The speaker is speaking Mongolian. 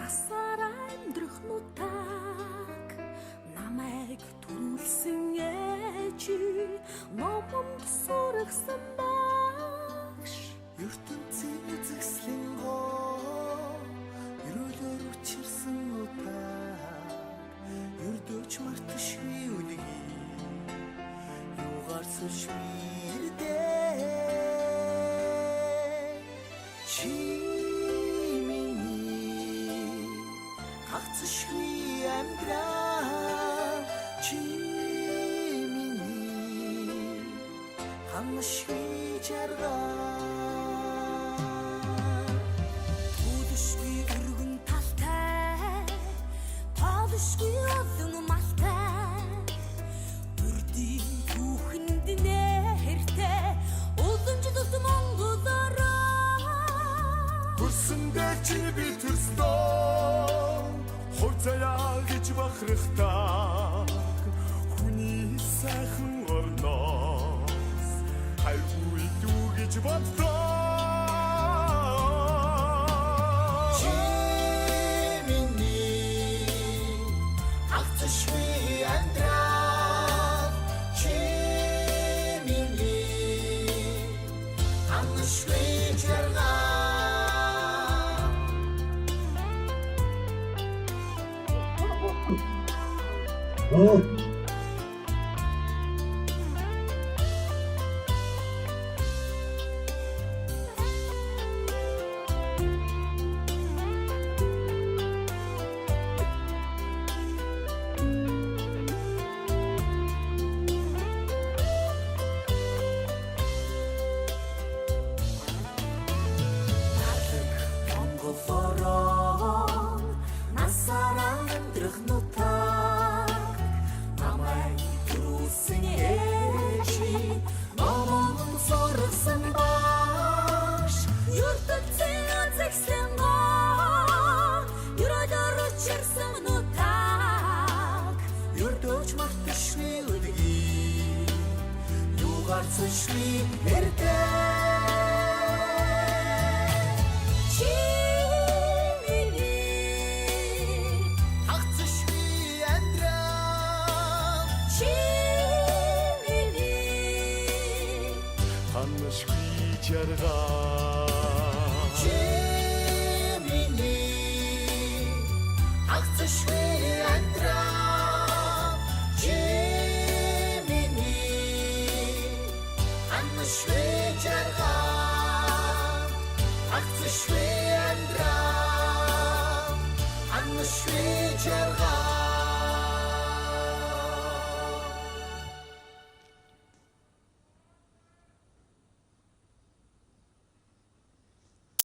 насаараа амьдрах нутаг намайг төрүүлсэн ээжи номонд сургасан багш ертөнцийн эзэкслийн гоо эрүүлэр учирсан нутаг ердөөч марташгүй үлгий юугаар сүлшмирдээ чи миний хагцшгүй амьдрал чи миний ханашгүй жаргал олон малтай бүрдийн түүхэнд нэртэй уламжлалт Монголороо хөрсөндөө чи би төрснөө хурцаяа гэж бахрахтаа хүний сайхан орноос хайргүй дүү гэж боддоо Сошли эрдээ чи миний хагцшгүй амьдрал чи миний ханашгүй жаргал чи миний хагцшгүй амьдрал чи Schwejarga, ach, Schwejarga, an Schwejarga.